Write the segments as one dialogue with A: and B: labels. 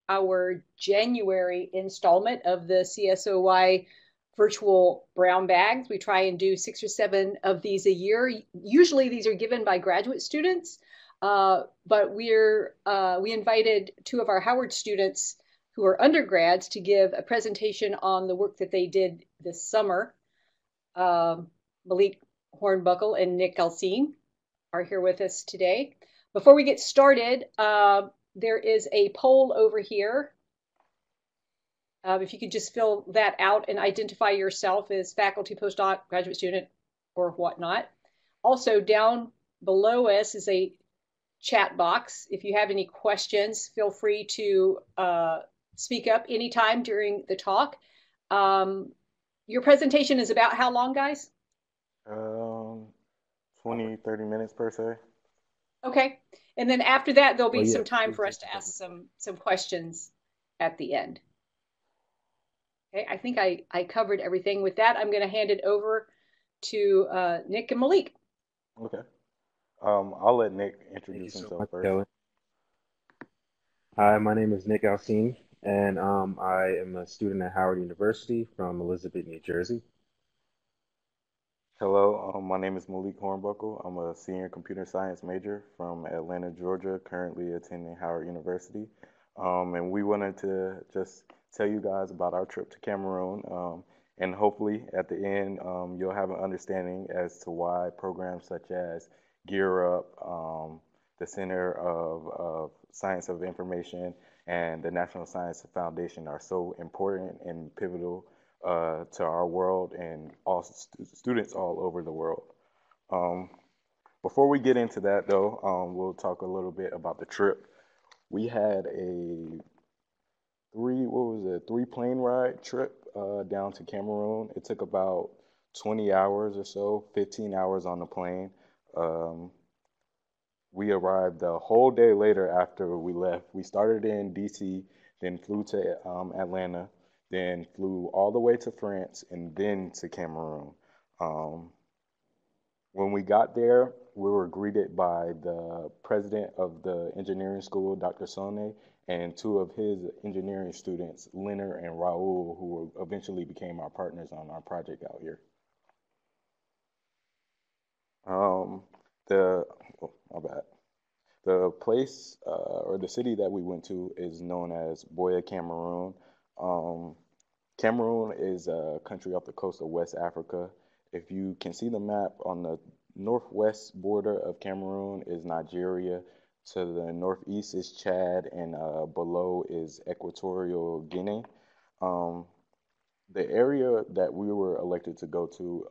A: our January installment of the CSOY virtual brown bags. We try and do 6 or 7 of these a year. Usually these are given by graduate students, but we invited 2 of our Howard students who are undergrads to give a presentation on the work that they did this summer. Maalik Hornbuckle and Nick Alcine are here with us today. Before we get started, there is a poll over here. If you could just fill that out and identify yourself as faculty, postdoc, graduate student, or whatnot. Also, down below us is a chat box. If you have any questions, feel free to speak up anytime during the talk. Your presentation is about how long, guys?
B: Um, 20, 30 minutes per se.
A: Okay. And then after that, there'll
C: Oh
A: be
C: yeah,
A: some time for us to ask some questions at the end. Okay, I think I covered everything. With that, I'm going to hand it over to Nick and Maalik.
B: Okay. I'll let Nick
C: thank you
B: introduce
C: so
B: himself
C: much,
B: first.
C: Kelly. Hi, my name is Nick Alcine, and I am a student at Howard University from Elizabeth, New Jersey.
B: Hello, my name is Maalik Hornbuckle. I'm a senior computer science major from Atlanta, Georgia, currently attending Howard University. And we wanted to just tell you guys about our trip to Cameroon. And hopefully at the end, you'll have an understanding as to why programs such as Gear Up, the Center of Science of Information, and the National Science Foundation are so important and pivotal to our world and all students all over the world. Um, Before we get into that, though, we'll talk a little bit about the trip. We had a three plane ride trip down to Cameroon. It took about 20 hours or so, 15 hours on the plane. Um, we arrived a whole day later after we left. We started in DC, then flew to Atlanta, then flew all the way to France, and then to Cameroon. Um, when we got there, we were greeted by the president of the engineering school, Dr. Sone, and 2 of his engineering students, Leonard and Raul, who eventually became our partners on our project out here. Um, the, oh, my bad. The place or the city that we went to is known as Boya, Cameroon. Um, Cameroon is a country off the coast of West Africa. If you can see the map, on the northwest border of Cameroon is Nigeria. To the northeast is Chad, and below is Equatorial Guinea. Um, the area that we were elected to go to,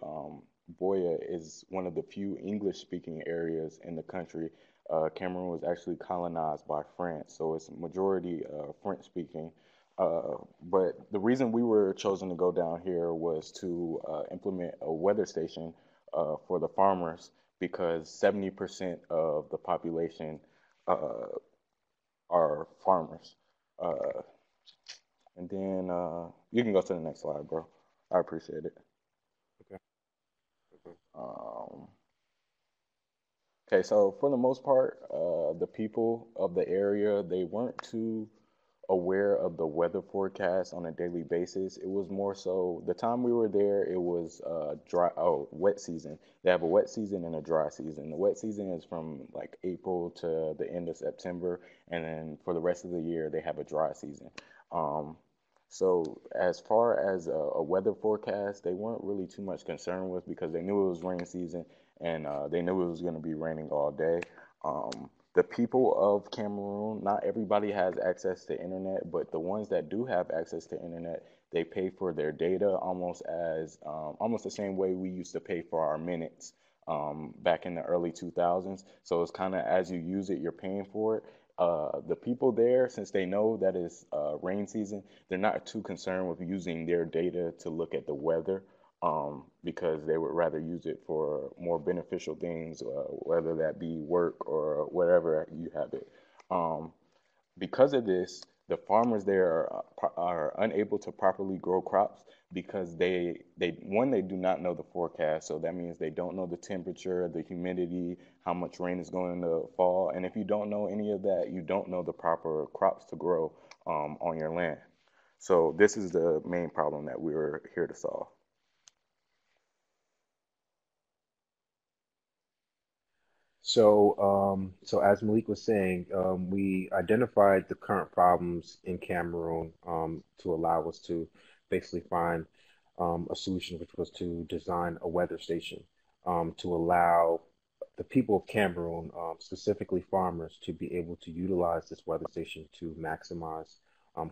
B: Boya, is one of the few English-speaking areas in the country. Cameroon was actually colonized by France, so it's majority French-speaking. But the reason we were chosen to go down here was to implement a weather station for the farmers because 70% of the population uh, are farmers. Uh, and then you can go to the next slide, bro. I appreciate it.
C: Okay. Okay.
B: Um, okay, so for the most part, the people of the area, they weren't too aware of the weather forecast on a daily basis. It was more so the time we were there, it was wet season. They have a wet season and a dry season. The wet season is from like April to the end of September, and then for the rest of the year, they have a dry season. Um, so as far as a weather forecast, they weren't really too much concerned with because they knew it was rain season and they knew it was going to be raining all day. The people of Cameroon, not everybody has access to internet, but the ones that do have access to internet, they pay for their data almost the same way we used to pay for our minutes back in the early 2000s. So it's kind of as you use it, you're paying for it. The people there, since they know that it's rain season, they're not too concerned with using their data to look at the weather because they would rather use it for more beneficial things, whether that be work or whatever you have it. Um, because of this, the farmers there are unable to properly grow crops because they do not know the forecast. So that means they don't know the temperature, the humidity, how much rain is going to fall. And if you don't know any of that, you don't know the proper crops to grow. on your land. So this is the main problem that we were here to solve.
C: So as Malik was saying, we identified the current problems in Cameroon to allow us to basically find a solution, which was to design a weather station to allow the people of Cameroon, specifically farmers, to be able to utilize this weather station to maximize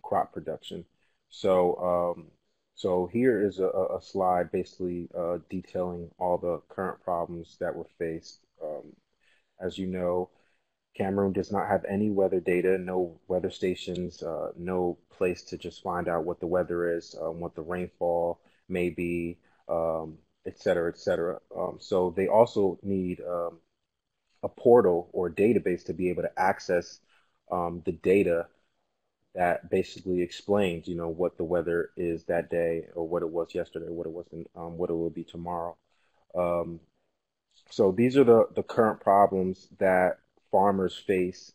C: crop production. So, so here is a slide basically detailing all the current problems that were faced. As you know, Cameroon does not have any weather data, no weather stations, no place to just find out what the weather is, what the rainfall may be, et cetera, et cetera. So they also need a portal or database to be able to access the data that basically explains, what the weather is that day, or what it was yesterday, what it was, what it will be tomorrow. Um, so these are the current problems that farmers face.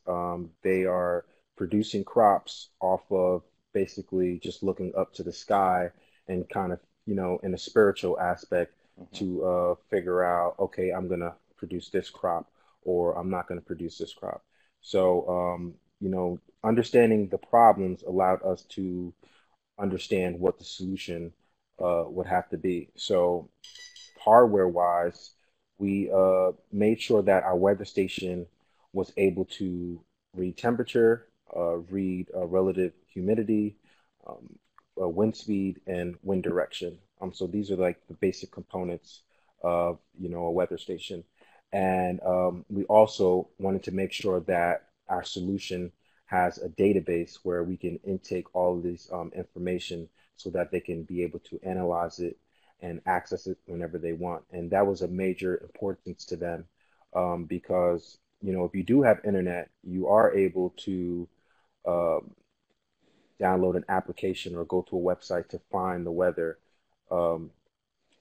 C: They are producing crops off of basically just looking up to the sky and kind of, in a spiritual aspect
B: Hmm.
C: to figure out, okay, I'm going to produce this crop or I'm not going to produce this crop. So, understanding the problems allowed us to understand what the solution would have to be. So, hardware wise, we made sure that our weather station was able to read temperature, read relative humidity, um, wind speed, and wind direction. So these are like the basic components of a weather station. And we also wanted to make sure that our solution has a database where we can intake all of this information so that they can be able to analyze it and access it whenever they want. And that was a major importance to them because, if you do have internet, you are able to um, download an application or go to a website to find the weather. Um,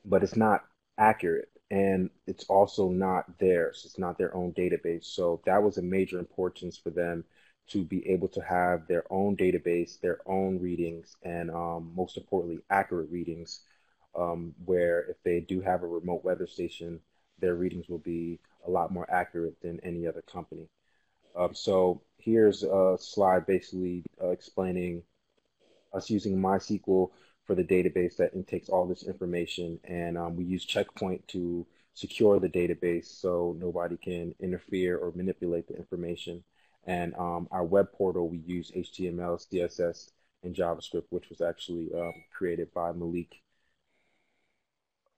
C: but it's not accurate and it's also not theirs. It's not their own database. So that was a major importance for them to be able to have their own database, their own readings, and most importantly, accurate readings. Where if they do have a remote weather station, their readings will be a lot more accurate than any other company. So here's a slide basically explaining us using MySQL for the database that intakes all this information. And we use Checkpoint to secure the database so nobody can interfere or manipulate the information. And our web portal, we use HTML, CSS, and JavaScript, which was actually created by Maalik.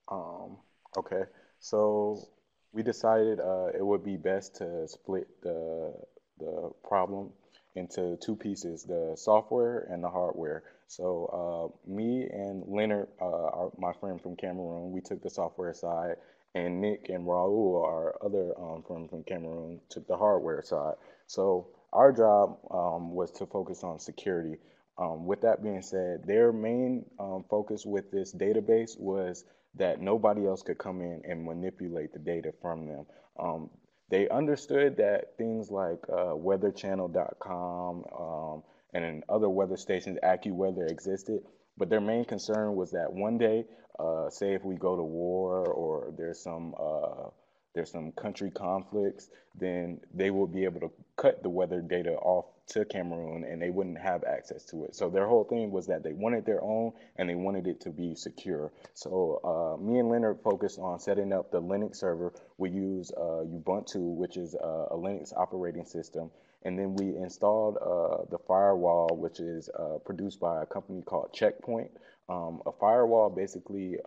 B: Um, okay, so we decided it would be best to split the problem into two pieces: the software and the hardware. So me and Leonard, my friend from Cameroon, we took the software side, and Nick and Raul, our other friend from Cameroon, took the hardware side. So our job was to focus on security. With that being said, their main focus with this database was that nobody else could come in and manipulate the data from them. Um, they understood that things like weatherchannel.com and then other weather stations, AccuWeather, existed, but their main concern was that one day, say if we go to war or there's some country conflicts, then they will be able to cut the weather data off to Cameroon and they wouldn't have access to it. So their whole thing was that they wanted their own and they wanted it to be secure. So me and Leonard focused on setting up the Linux server. We use Ubuntu, which is a Linux operating system. And then we installed the firewall, which is produced by a company called Checkpoint. A firewall basically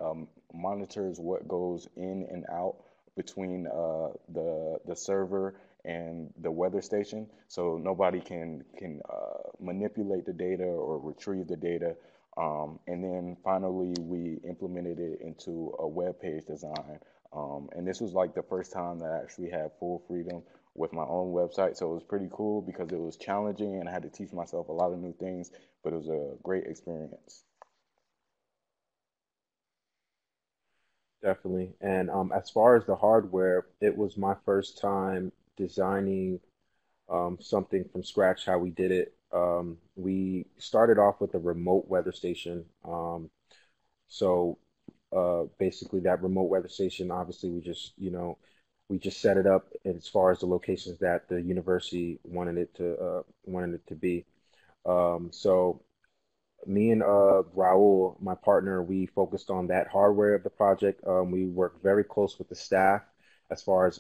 B: monitors what goes in and out between the server and the weather station, so nobody can manipulate the data or retrieve the data. And then finally, we implemented it into a web page design. And this was like the first time that I actually had full freedom with my own website. So it was pretty cool because it was challenging and I had to teach myself a lot of new things, but it was a great experience.
C: Definitely. And as far as the hardware, it was my first time designing something from scratch how we did it. We started off with a remote weather station. So basically, that remote weather station, obviously, we just set it up as far as the locations that the university wanted it to be. So me and Raul, my partner, we focused on that hardware of the project. We worked very close with the staff as far as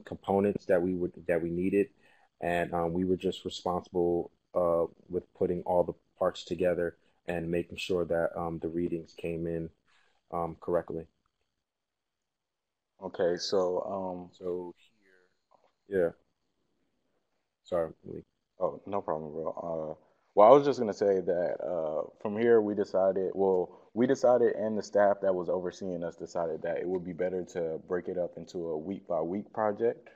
C: components that we needed, and we were just responsible with putting all the parts together and making sure that the readings came in correctly.
B: Okay, so
C: So yeah, sorry, Malik.
B: oh, no problem, bro. Well, I was just gonna say that from here we decided. Well, we decided, and the staff that was overseeing us decided that it would be better to break it up into a week by week project.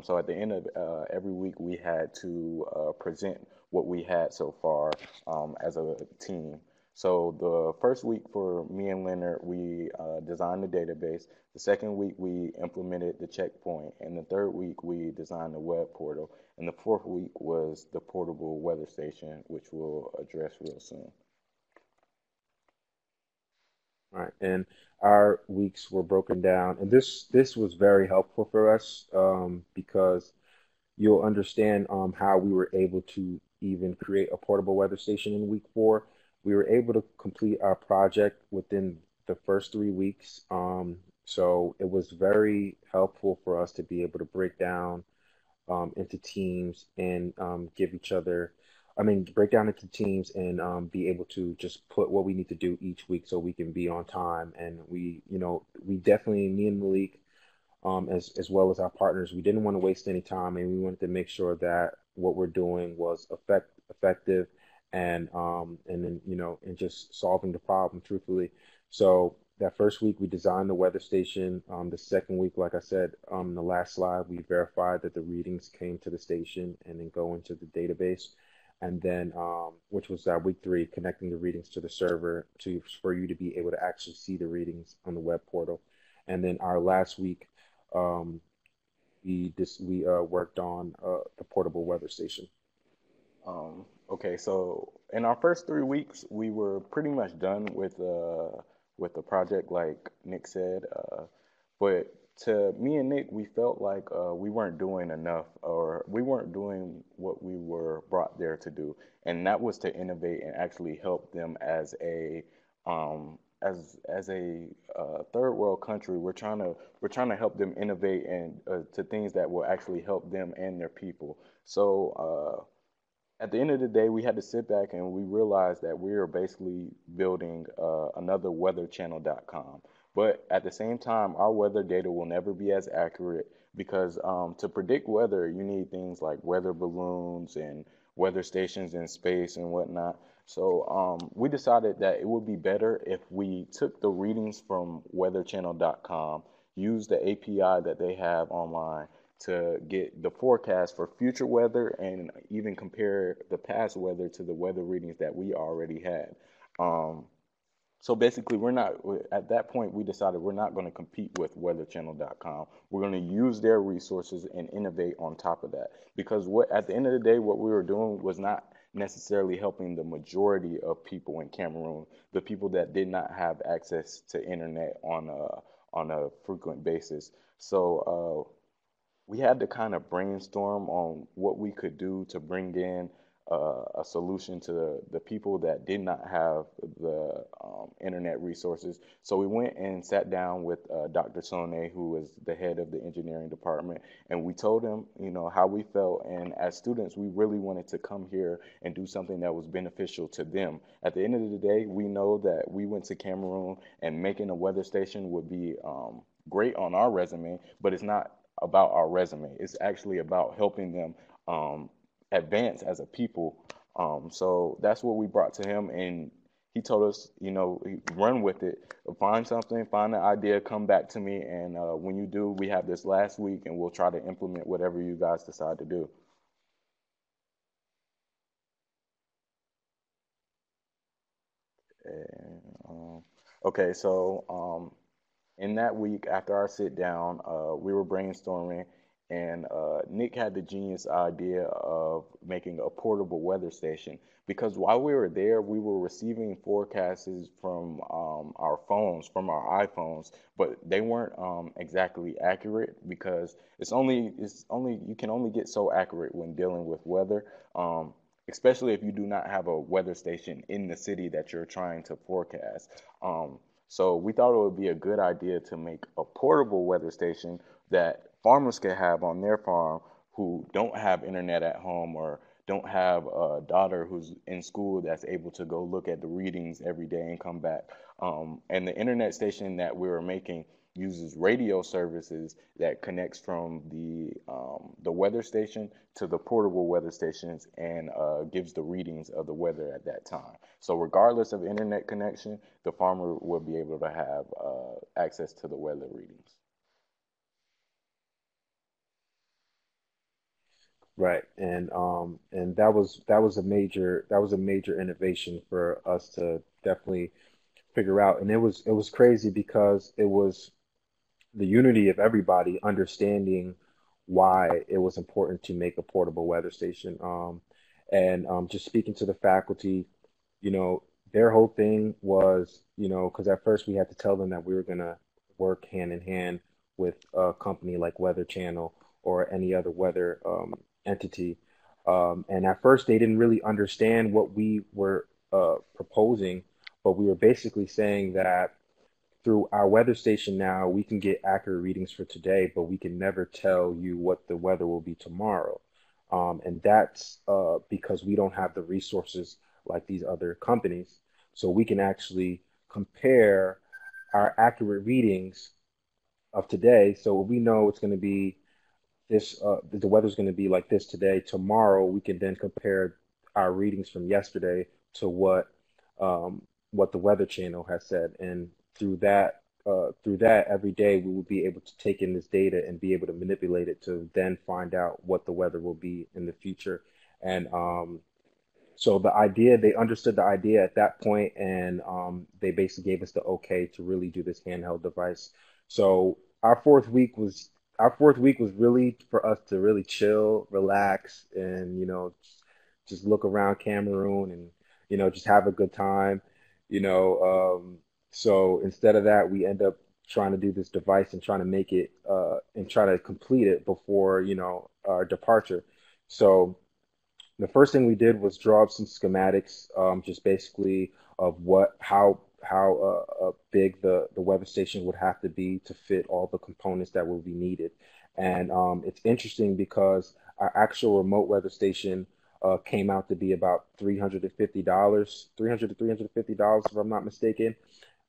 B: So at the end of every week, we had to present what we had so far as a team. So the first week for me and Leonard, we designed the database. The second week, we implemented the checkpoint, and the third week, we designed the web portal. And the fourth week was the portable weather station, which we'll address real soon.
C: All right, and our weeks were broken down, and this was very helpful for us because you'll understand how we were able to even create a portable weather station in week 4. We were able to complete our project within the first 3 weeks. So it was very helpful for us to be able to break down into teams and give each other, I mean, break down into teams and be able to just put what we need to do each week so we can be on time. And we definitely, me and Malik, as well as our partners. We didn't want to waste any time, and we wanted to make sure that what we're doing was effective, and then and just solving the problem truthfully. So that first week we designed the weather station. The second week, like I said, the last slide, we verified that the readings came to the station and then go into the database. And then, which was week 3, connecting the readings to the server to for you to be able to actually see the readings on the web portal. And then our last week, um, we worked on the portable weather station.
B: Okay, so in our first 3 weeks, we were pretty much done with the project, like Nick said. But to me and Nick, we felt like we weren't doing enough, or we weren't doing what we were brought there to do, and that was to innovate and actually help them as a third world country. We're trying to help them innovate and to things that will actually help them and their people. So. At the end of the day, we had to sit back and we realized that we were basically building another weatherchannel.com. But at the same time, our weather data will never be as accurate because to predict weather, you need things like weather balloons and weather stations in space and whatnot. So we decided that it would be better if we took the readings from weatherchannel.com, used the API that they have online to get the forecast for future weather and even compare the past weather to the weather readings that we already had. Um, so basically, we're not at that point. We decided we're not going to compete with weatherchannel.com. We're going to use their resources and innovate on top of that. Because what at the end of the day, what we were doing was not necessarily helping the majority of people in Cameroon, the people that did not have access to internet on a frequent basis. So we had to kind of brainstorm on what we could do to bring in a solution to the people that did not have the internet resources. So we went and sat down with Dr. Sone, who was the head of the engineering department, and we told him, how we felt. And as students, we really wanted to come here and do something that was beneficial to them. At the end of the day, we know that we went to Cameroon and making a weather station would be great on our resume, but it's not about our resume. It's actually about helping them advance as a people. So that's what we brought to him, and he told us, run with it, find something, find an idea, come back to me, and when you do, we have this last week, and we'll try to implement whatever you guys decide to do. And, okay, so in that week after our sit down, we were brainstorming, And Nick had the genius idea of making a portable weather station because while we were there, we were receiving forecasts from our phones, from our iPhones, but they weren't exactly accurate because it's only you can only get so accurate when dealing with weather, especially if you do not have a weather station in the city that you're trying to forecast. So we thought it would be a good idea to make a portable weather station that farmers can have on their farm who don't have internet at home or don't have a daughter who's in school that's able to go look at the readings every day and come back. And the internet station that we were making uses radio services that connects from the weather station to the portable weather stations and gives the readings of the weather at that time. So regardless of internet connection, the farmer will be able to have access to the weather readings.
C: Right. And that was a major innovation for us to definitely figure out. And it was crazy because it was the unity of everybody understanding why it was important to make a portable weather station. And just speaking to the faculty, you know, their whole thing was, because at first we had to tell them that we were going to work hand in hand with a company like Weather Channel or any other weather entity. And at first they didn't really understand what we were proposing, but we were basically saying that through our weather station now, we can get accurate readings for today, but we can never tell you what the weather will be tomorrow. And that's because we don't have the resources like these other companies. So we can actually compare our accurate readings of today. So we know it's going to be this, the weather's going to be like this today. Tomorrow, we can then compare our readings from yesterday to um, what the Weather Channel has said, and through that, every day we will be able to take in this data and be able to manipulate it to then find out what the weather will be in the future. And so they understood the idea at that point, and they basically gave us the okay to really do this handheld device. So our fourth week was really for us to really chill, relax, and just look around Cameroon and just have a good time. You know, so instead of that, we end up trying to do this device and trying to make it and try to complete it before our departure. So the first thing we did was draw up some schematics, just basically of how big the weather station would have to be to fit all the components that will be needed. And it's interesting because our actual remote weather station came out to be about $350, 300 to $350 if I'm not mistaken.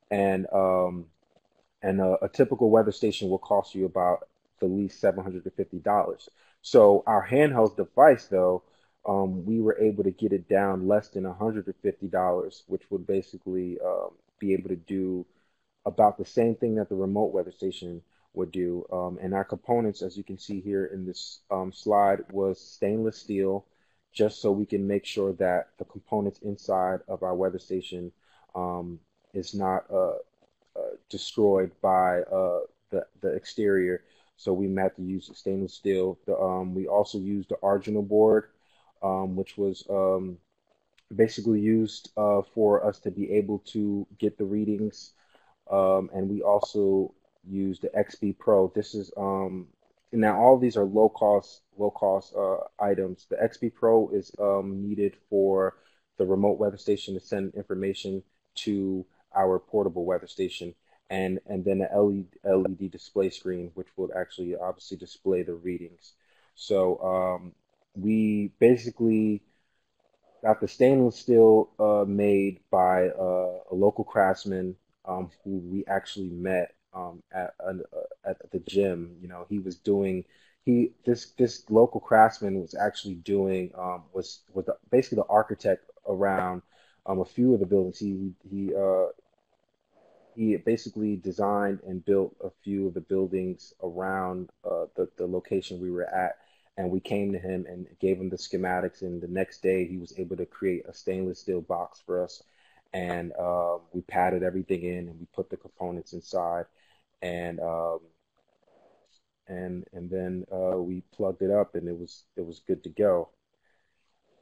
C: And a typical weather station will cost you about the least $750. So our handheld device, though, we were able to get it down less than $150, which would basically be able to do about the same thing that the remote weather station would do. And our components, as you can see here in this slide, was stainless steel, just so we can make sure that the components inside of our weather station is not destroyed by the exterior. So we had to use stainless steel. We also used the arduino board, which was basically used for us to be able to get the readings. And we also used the XP Pro. This is now all these are low cost items. The XP Pro is needed for the remote weather station to send information to our portable weather station, and then the LED display screen, which will actually obviously display the readings. So we basically got the stainless steel made by a local craftsman who we actually met at the gym. He was doing he this local craftsman was actually doing basically the architect around a few of the buildings. He basically designed and built a few of the buildings around the location we were at. And we came to him and gave him the schematics. And the next day, he was able to create a stainless steel box for us. And we padded everything in and we put the components inside. And and then we plugged it up, and it was good to go.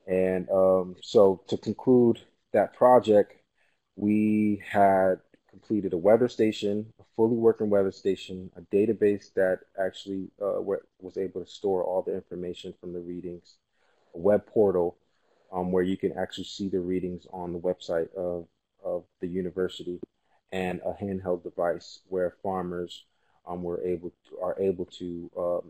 C: And so to conclude that project, we had completed a weather station, a fully working weather station, a database that actually was able to store all the information from the readings, a web portal where you can actually see the readings on the website of the university, and a handheld device where farmers are able to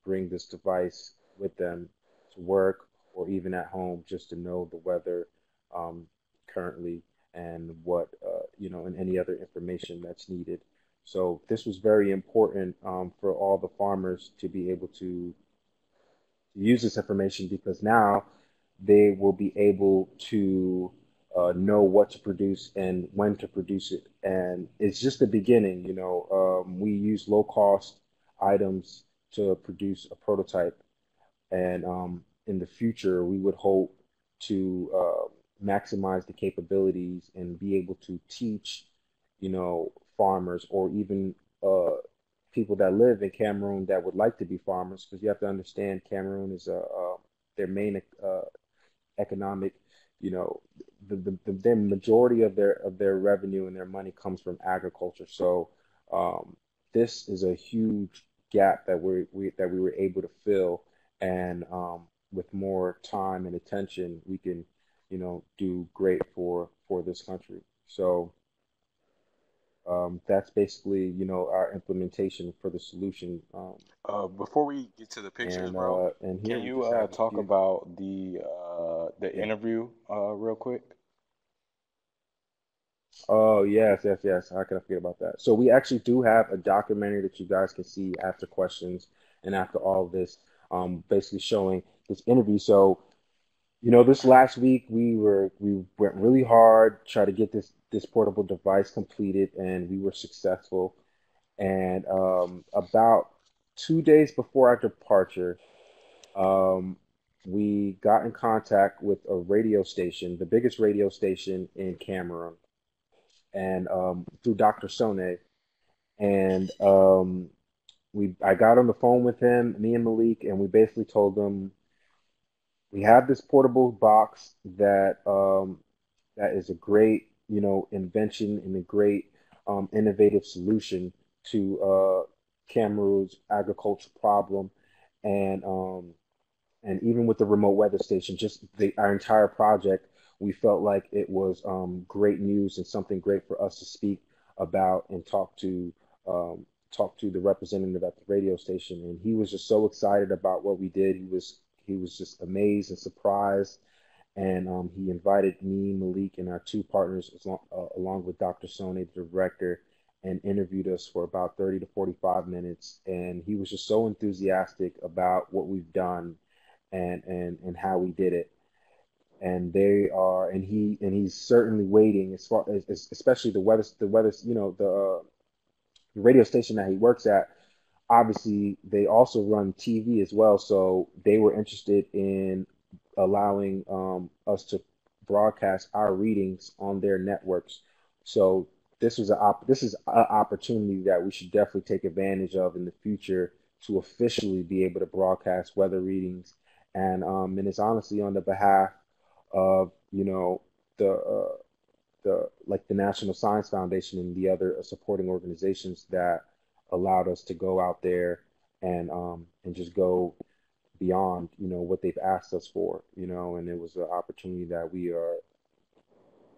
C: bring this device with them to work or even at home just to know the weather um, currently, and what and any other information that's needed. So this was very important for all the farmers to be able to use this information, because now they will be able to know what to produce and when to produce it. And it's just the beginning. We use low cost items to produce a prototype, and in the future, we would hope to maximize the capabilities and be able to teach, farmers, or even people that live in Cameroon that would like to be farmers, because you have to understand Cameroon is their main economic, you know, the majority of their revenue and their money comes from agriculture. So um, this is a huge gap that we were able to fill, and with more time and attention, we can, do great for this country. So that's basically, our implementation for the solution.
B: Before we get to the pictures, bro,
C: And here
B: can
C: we
B: you
C: just have a
B: talk
C: few.
B: about the
C: Yeah.
B: interview real quick?
C: Oh, yes, yes, yes. How can I forget about that? So we actually do have a documentary that you guys can see after questions and after all of this, basically showing this interview. So, this last week we went really hard, try to get this portable device completed, and we were successful. And about 2 days before our departure, um, we got in contact with a radio station, the biggest radio station in Cameroon, and through Dr. Sone. And I got on the phone with him, me and Maalik, and we basically told him we have this portable box that is a great, invention and a great innovative solution to Cameroon's agriculture problem, and even with the remote weather station, just our entire project, we felt like it was great news and something great for us to speak about and talk to the representative at the radio station. And he was just so excited about what we did. He was just amazed and surprised, and he invited me, Malik, and our two partners, along with Dr. Sone, the director, and interviewed us for about 30 to 45 minutes. And he was just so enthusiastic about what we've done, and how we did it. And he's certainly waiting, as far as especially the weather, the radio station that he works at. Obviously, they also run TV as well, so they were interested in allowing us to broadcast our readings on their networks. So this is an opportunity that we should definitely take advantage of in the future, to officially be able to broadcast weather readings. And it's honestly on the behalf of, the the National Science Foundation and the other supporting organizations that allowed us to go out there and just go beyond, what they've asked us for, and it was an opportunity that we are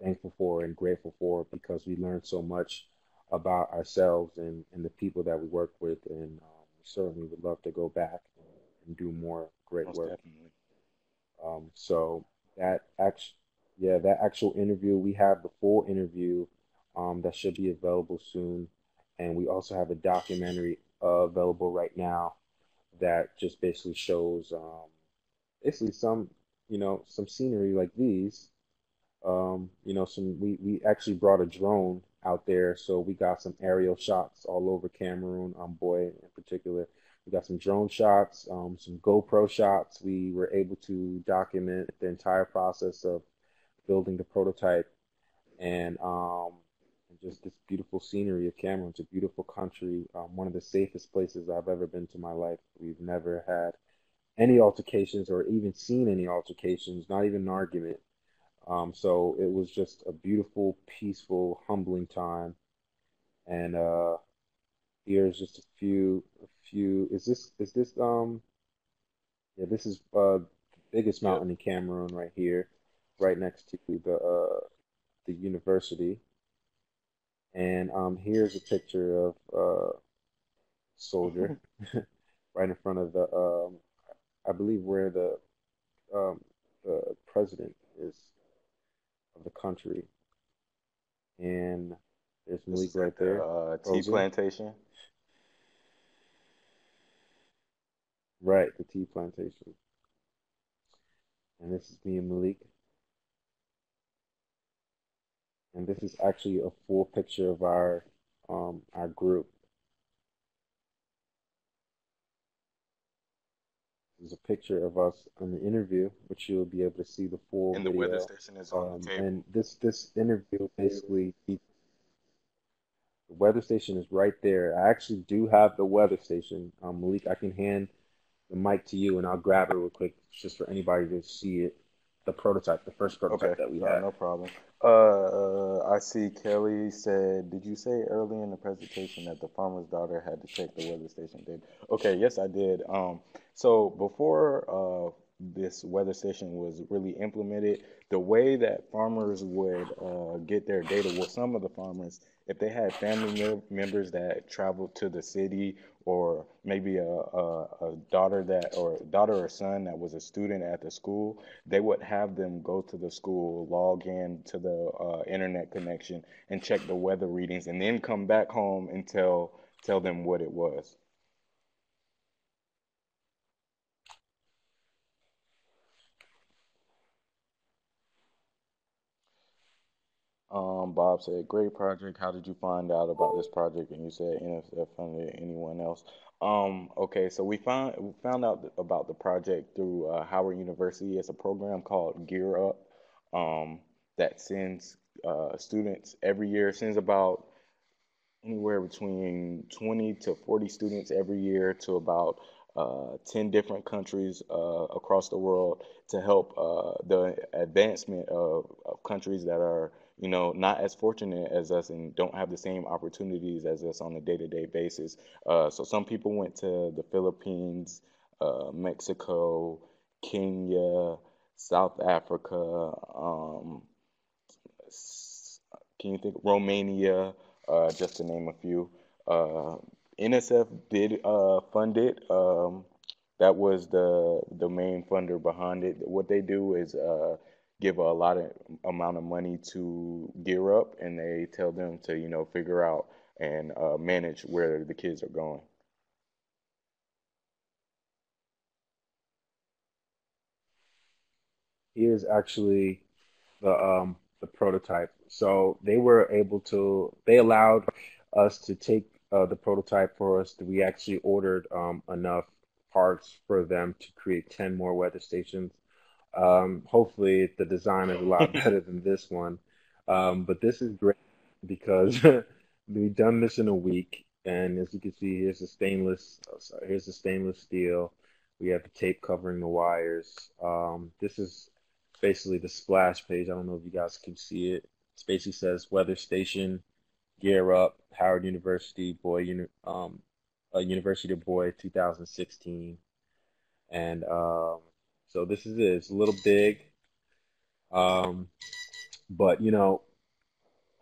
C: thankful for and grateful for, because we learned so much about ourselves and the people that we work with. And we certainly would love to go back and do more great
B: Most
C: work.
B: definitely.
C: So that actually, yeah, that actual interview, we have the full interview that should be available soon. And we also have a documentary available right now that just basically shows basically some scenery like these. We actually brought a drone out there, so we got some aerial shots all over Cameroon, Boy in particular. We got some drone shots, some GoPro shots. We were able to document the entire process of building the prototype, and and just this beautiful scenery of Cameroon. It's a beautiful country, one of the safest places I've ever been to in my life. We've never had any altercations or even seen any altercations, not even an argument. So it was just a beautiful, peaceful, humbling time. And here's just a few. Is this? Yeah, this is the biggest
B: Yeah.
C: mountain in Cameroon right here, right next to the university. And here's a picture of soldier right in front of I believe where um, the president is of the country. And there's
B: This
C: Malik
B: is
C: right
B: at the
C: there,
B: tea
C: posing.
B: plantation.
C: Right, the tea plantation. And this is me and Malik. And this is actually a full picture of our group. There's a picture of us on the interview, which you'll be able to see the full
B: And the weather
C: video.
B: station is on the table.
C: And this interview basically, the weather station is right there. I actually do have the weather station. Malik, I can hand the mic to you, and I'll grab it real quick, just for anybody to see it. The prototype, the first
B: Okay,
C: prototype that we had.
B: no problem. I see Kelly said, did you say early in the presentation that the farmer's daughter had to check the weather station did? Okay, yes, I did. So before this weather station was really implemented, the way that farmers would get their data, well, some of the farmers, if they had family members that traveled to the city, or maybe a daughter that, or daughter or son that was a student at the school, they would have them go to the school, log in to the internet connection, and check the weather readings, and then come back home and tell them what it was. Bob said, "Great project. How did you find out about this project?" And you said NSF funded anyone else. Okay, so we found out about the project through Howard University. It's a program called Gear Up, um, that sends students every year. Sends about anywhere between 20 to 40 students every year to about 10 different countries across the world to help the advancement of countries that are, not as fortunate as us and don't have the same opportunities as us on a day-to-day basis. So some people went to the Philippines, Mexico, Kenya, South Africa, can you think Romania, just to name a few. Uh, NSF did fund it. That was the main funder behind it. What they do is give a lot of amount of money to Gear Up, and they tell them to figure out and manage where the kids are going.
C: Here's actually the prototype. So they allowed us to take the prototype for us. We actually ordered enough parts for them to create 10 more weather stations. Hopefully the design is a lot better than this one. But this is great because we've done this in a week. And as you can see, here's the stainless steel. We have the tape covering the wires. This is basically the splash page. I don't know if you guys can see it. It basically says weather station, gear up, Howard University, University Boy 2016. And so this is it. It's a little big, um, but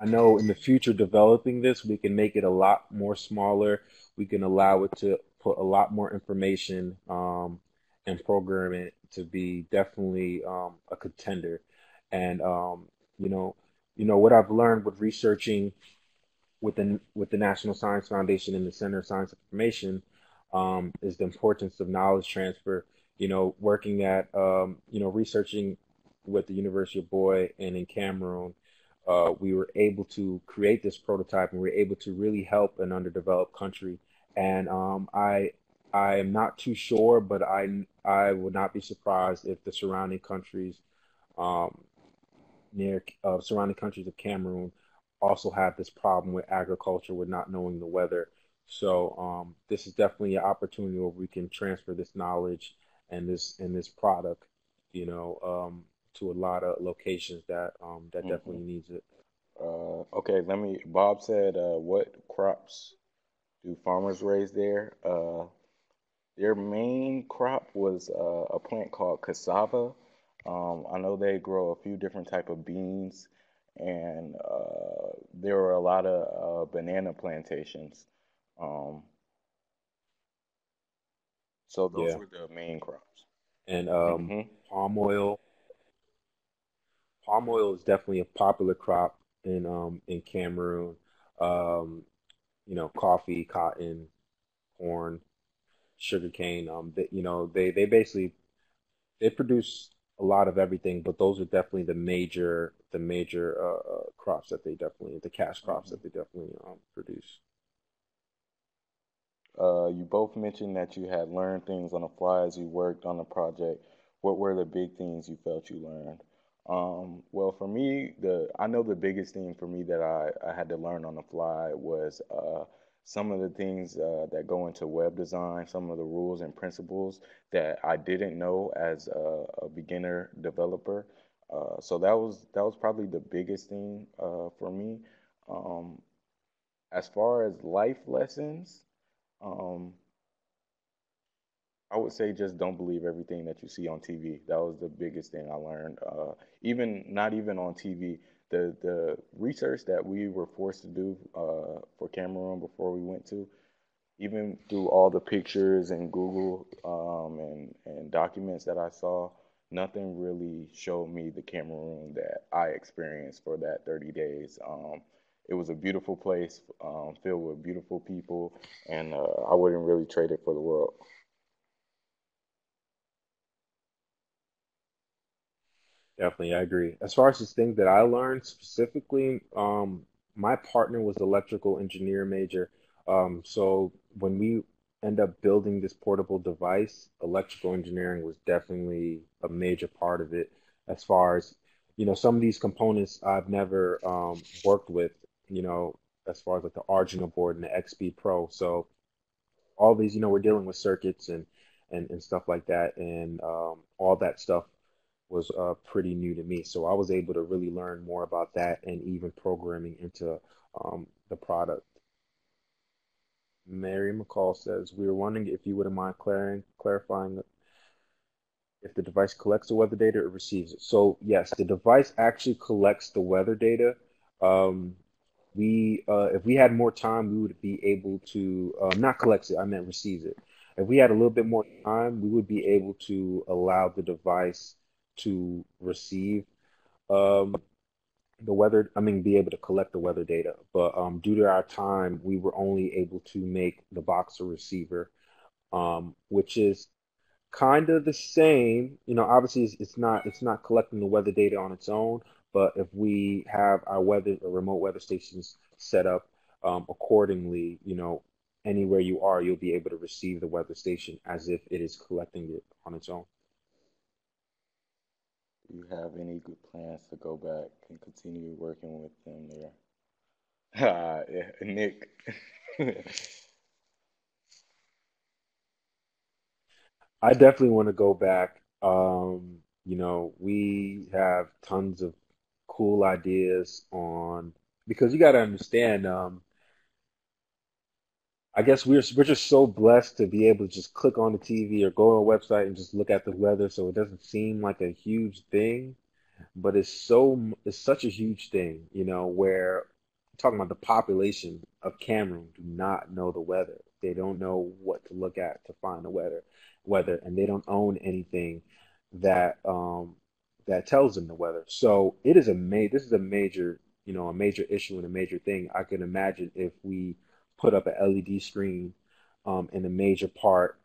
C: I know in the future developing this, we can make it a lot more smaller. We can allow it to put a lot more information and program it to be definitely a contender. And you know, what I've learned with researching with the National Science Foundation and the Center of Science Information is the importance of knowledge transfer. Working at researching with the University of Boy and in Cameroon, we were able to create this prototype and we were able to really help an underdeveloped country. And I am not too sure, but I would not be surprised if the surrounding countries um, surrounding countries of Cameroon also have this problem with agriculture with not knowing the weather. So this is definitely an opportunity where we can transfer this knowledge and this product, to a lot of locations that
B: Hmm.
C: definitely needs it.
B: Okay, Bob said, what crops do farmers raise there? Their main crop was a plant called cassava. I know they grow a few different type of beans, and there were a lot of banana plantations. Um, so those
C: Yeah,
B: were the main crops.
C: and
B: Hmm.
C: palm oil. Palm oil is definitely a popular crop in Cameroon. Um, coffee, cotton, corn, sugarcane. They basically they produce a lot of everything, but those are definitely the major crops that they definitely the cash crops
B: Hmm.
C: that they definitely produce.
B: You both mentioned that you had learned things on the fly as you worked on the project. What were the big things you felt you learned? Well, for me, the I know the biggest thing for me that I had to learn on the fly was some of the things that go into web design, some of the rules and principles that I didn't know as a beginner developer. So that was probably the biggest thing for me. Um, as far as life lessons. Um, I would say just don't believe everything that you see on TV. That was the biggest thing I learned. Even not even on TV, the research that we were forced to do for Cameroon before we went to, even through all the pictures and Google and documents that I saw, nothing really showed me the Cameroon that I experienced for that 30 days. It was a beautiful place, filled with beautiful people, and I wouldn't really trade it for the world.
C: Definitely, I agree. As far as the things that I learned specifically, my partner was electrical engineer major. So when we end up building this portable device, electrical engineering was definitely a major part of it. As far as, some of these components I've never worked with, you know, as far as like the Arduino board and the XP Pro. So all these, we're dealing with circuits and stuff like that, and all that stuff was pretty new to me. So I was able to really learn more about that and even programming into the product. Mary McCall says, we were wondering if you wouldn't mind clarifying if the device collects the weather data or receives it. So yes, the device actually collects the weather data. Um, if we had more time, we would be able to not collects it. I meant receives it. If we had a little bit more time, we would be able to allow the device to receive um, the weather. I mean, be able to collect the weather data. But due to our time, we were only able to make the box a receiver, which is kind of the same. Obviously it's not collecting the weather data on its own, but if we have our weather or remote weather stations set up accordingly, anywhere you are, you'll be able to receive the weather station as if it is collecting it on its own.
B: Do you have any good plans to go back and continue working with them there? Yeah, Nick.
C: I definitely want to go back. We have tons of cool ideas on because you got to understand. I guess we're just so blessed to be able to just click on the TV or go on a website and just look at the weather, so it doesn't seem like a huge thing, but it's such a huge thing, where talking about the population of Cameroon do not know the weather. They don't know what to look at to find the weather, and they don't own anything that that tells them the weather. So this is a major, a major issue and a major thing. I can imagine if we put up an LED screen in a major part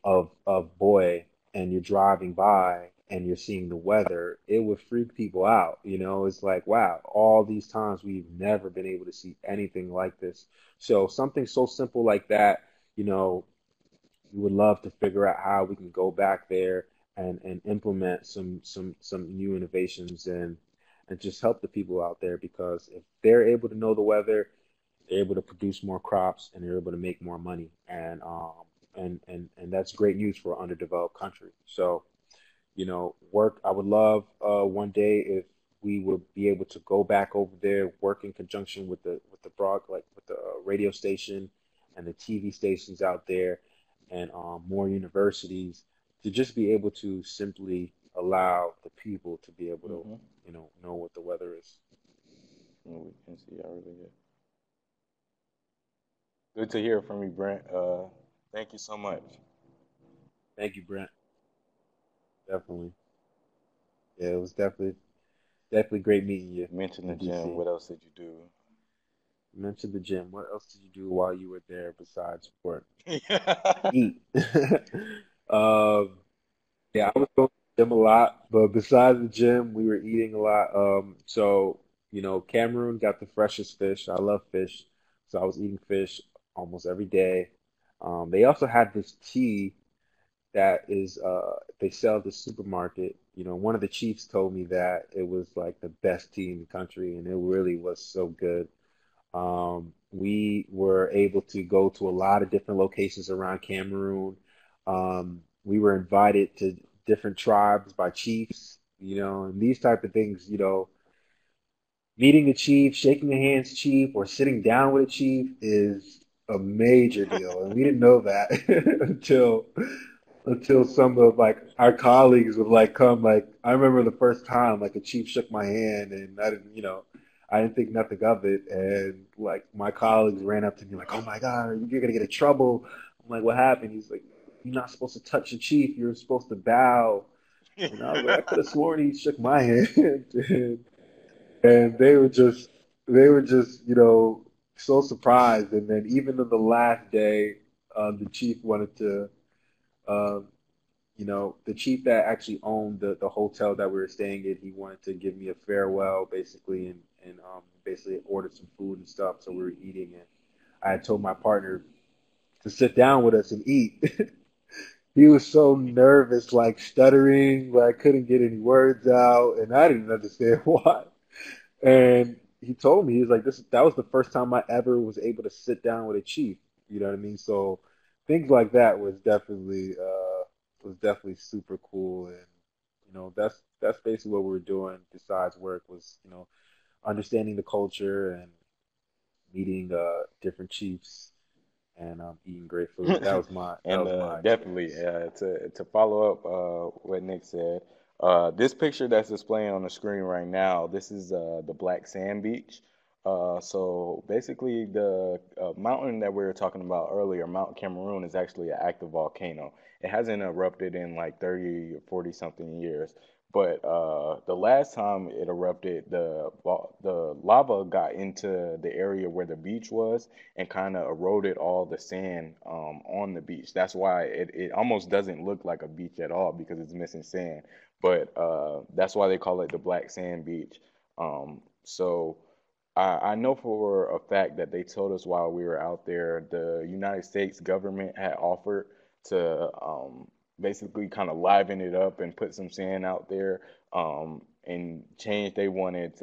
C: of Boy and you're driving by and you're seeing the weather, it would freak people out. It's like, wow, all these times we've never been able to see anything like this. So something so simple like that, you know, we would love to figure out how we can go back there and implement some new innovations and just help the people out there because if they're able to know the weather, they're able to produce more crops and they're able to make more money. And that's great news for an underdeveloped country. So, work. I would love one day if we would be able to go back over there, work in conjunction with the with the radio station and the TV stations out there, and more universities to just be able to simply allow the people to be able to,
B: Mm-hmm.
C: know what the weather is.
B: And we can see how really good. Good to hear from you, Brent. Thank you so much.
C: Thank you, Brent. Definitely. Yeah, it was definitely great meeting you
B: You mentioned the
C: in
B: gym.
C: DC.
B: What else did you
C: You mentioned the gym. What else did you do while you were there besides work?
B: do?
C: Eat. um, yeah, I was going to the gym a lot, but besides the gym, we were eating a lot. So Cameroon got the freshest fish. I love fish, so I was eating fish almost every day. They also had this tea that is they sell at the supermarket. One of the chiefs told me that it was like the best tea in the country, and it really was so good. We were able to go to a lot of different locations around Cameroon. We were invited to different tribes by chiefs, and these type of things, meeting a chief, shaking a hands chief, or sitting down with a chief is a major deal. And we didn't know that until some of like our colleagues would like come like I remember the first time like a chief shook my hand and I didn't think nothing of it and like my colleagues ran up to me like, oh my God, you're gonna get in trouble. I'm like, what happened? He's like, you're not supposed to touch the chief, you're supposed to bow. And I was like, I could have sworn he shook my hand. And they were just so surprised. And then even on the last day, the chief wanted to um, the chief that actually owned the hotel that we were staying at, he wanted to give me a farewell, basically, and basically ordered some food and stuff. So we were eating, and I had told my partner to sit down with us and eat. He was so nervous, like stuttering, like couldn't get any words out, and I didn't understand why. And he told me, he was like, "This that was the first time I ever was able to sit down with a chief." You know what I mean? So things like that was definitely super cool, and that's basically what we were doing besides work was understanding the culture and meeting different chiefs and eating great food. That was my that
B: And
C: was my
B: definitely
C: experience.
B: to follow up what Nick said, this picture that's displaying on the screen right now, this is the Black Sand Beach. So basically, the mountain that we were talking about earlier, Mount Cameroon, is actually an active volcano. It hasn't erupted in like 30 or 40 something years. But the last time it erupted, the lava got into the area where the beach was and kind of eroded all the sand on the beach. That's why it almost doesn't look like a beach at all because it's missing sand. But that's why they call it the Black Sand Beach. So I know for a fact that they told us while we were out there, the United States government had offered to basically kind of liven it up and put some sand out there and change. They wanted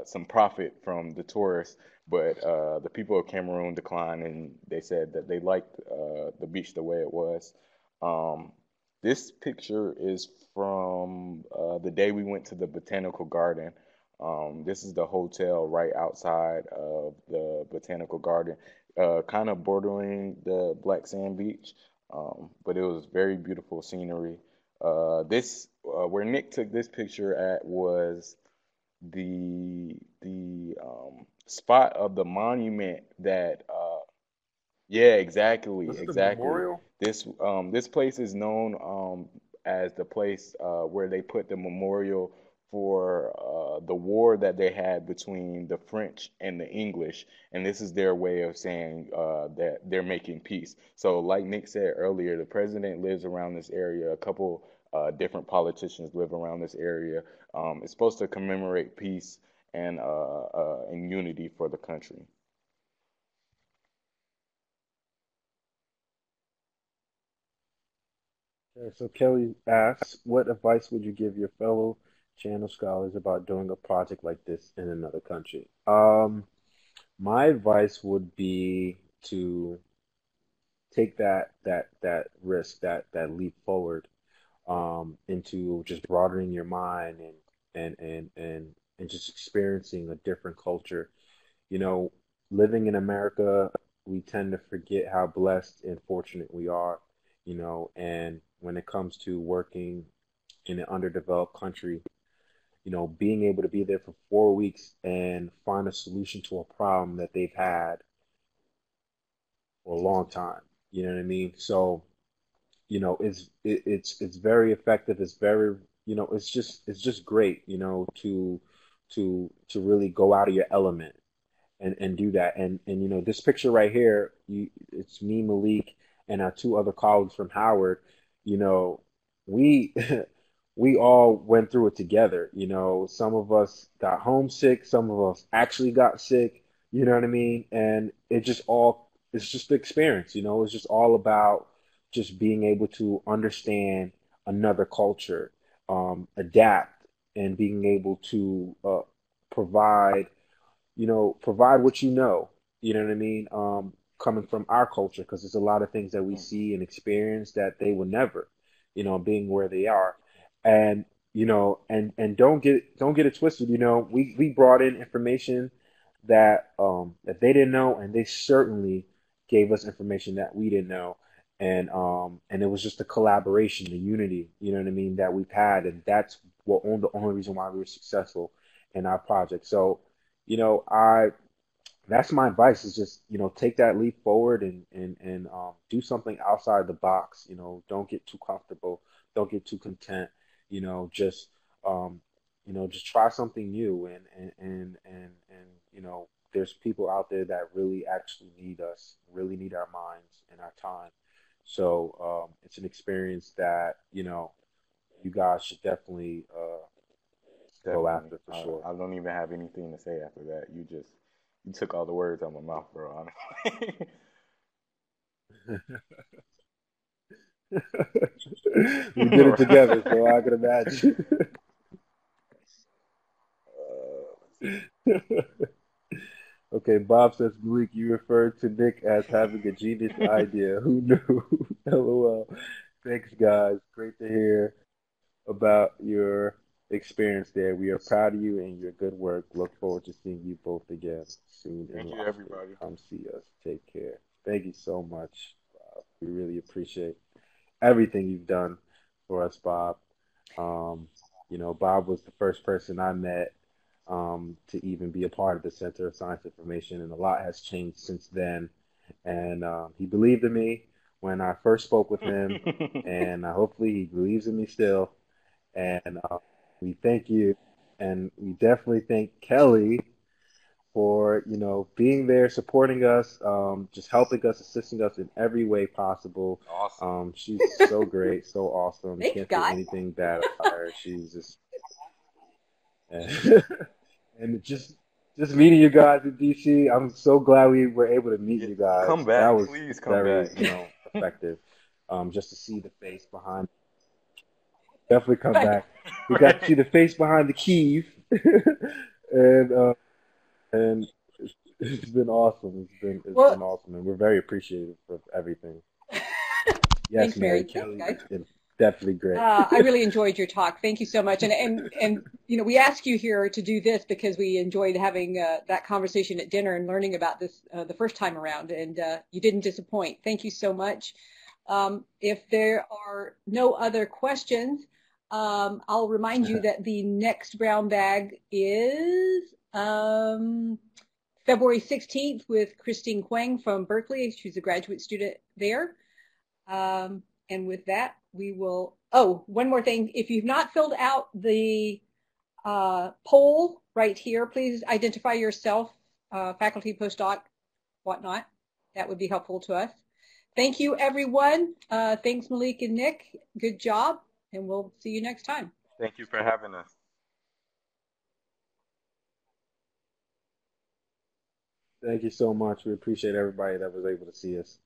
B: some profit from the tourists, but the people of Cameroon declined and they said that they liked the beach the way it was. Um, this picture is from the day we went to the botanical garden. This is the hotel right outside of the botanical garden, kind of bordering the Black Sand Beach, but it was very beautiful scenery. This where Nick took this picture at was the spot of the monument that yeah, exactly,
C: Was it the
B: exactly.
C: memorial?
B: This place is known as the place where they put the memorial for the war that they had between the French and the English, and this is their way of saying that they're making peace. So, like Nick said earlier, the president lives around this area. A couple different politicians live around this area. It's supposed to commemorate peace and unity for the country.
C: Okay, so Kelly asks, what advice would you give your fellow channel scholars about doing a project like this in another country? My advice would be to take that risk, that leap forward, into just broadening your mind and just experiencing a different culture. You know, living in America, we tend to forget how blessed and fortunate we are, and when it comes to working in an underdeveloped country, being able to be there for 4 weeks and find a solution to a problem that they've had for a long time. You know what I mean? So, it's very effective. It's very, it's just great, to really go out of your element and do that. And this picture right here, it's me, Malik, and our two other colleagues from Howard. You know, we we all went through it together. Some of us got homesick, some of us actually got sick. You know what I mean? And it's just the experience. It's just all about just being able to understand another culture, adapt, and being able to provide provide what you know what I mean, coming from our culture, because there's a lot of things that we see and experience that they will never, being where they are. And, and don't get it twisted. We brought in information that they didn't know, and they certainly gave us information that we didn't know. And it was just the collaboration, the unity, you know what I mean, that we've had. And that's the only reason why we were successful in our project. So, I that's my advice, is just, take that leap forward and do something outside the box. Don't get too comfortable, don't get too content. Just just try something new, and there's people out there that really actually need us, really need our minds and our time. So it's an experience that you guys should definitely go
B: Definitely.
C: after for sure.
B: I don't even have anything to say after that. You took all the words out of my mouth, bro. Honestly.
C: We did it together, so I can imagine.
B: Let's see.
C: Okay, Bob says, Malik, you referred to Nick as having a genius idea. Who knew? LOL. Thanks, guys. Great to hear about your experience there. We are proud of you and your good work. Look forward to seeing you both again soon in
B: Thank you,
C: Austin.
B: everybody.
C: Come see us. Take care. Thank you so much, Bob. We really appreciate everything you've done for us, Bob. Um, Bob was the first person I met, to even be a part of the Center of Science Information, and a lot has changed since then. And he believed in me when I first spoke with him, and hopefully he believes in me still. And we thank you, and we definitely thank Kelly for being there, supporting us, just helping us, assisting us in every way possible.
B: Awesome.
C: She's so great, so awesome.
A: Thanks,
C: Can't say
A: guys.
C: anything bad about her. She's just and just meeting you guys in DC. I'm so glad we were able to meet
B: Yeah,
C: you
B: come
C: guys. That
B: back.
C: was
B: Please come
C: very,
B: back.
C: effective. Just to see the face behind. Definitely come
A: Right.
C: back. We got to see
B: Right.
C: the face behind the keys, and and it's been awesome. It's been
A: Well,
C: awesome, and we're very appreciative of everything. Yes,
A: thanks,
C: Mary
A: Mary. Thanks,
C: Kelly,
A: guys.
C: it's definitely great.
A: I really enjoyed your talk. Thank you so much. And we asked you here to do this because we enjoyed having that conversation at dinner and learning about this the first time around. And you didn't disappoint. Thank you so much. If there are no other questions, I'll remind you that the next brown bag is February 16th with Christine Quang from Berkeley. She's a graduate student there. And with that, we will, oh, one more thing. If you've not filled out the poll right here, please identify yourself, faculty, postdoc, whatnot. That would be helpful to us. Thank you, everyone. Thanks, Maalik and Nick. Good job, and we'll see you next time.
B: Thank you for having us.
C: Thank you so much. We appreciate everybody that was able to see us.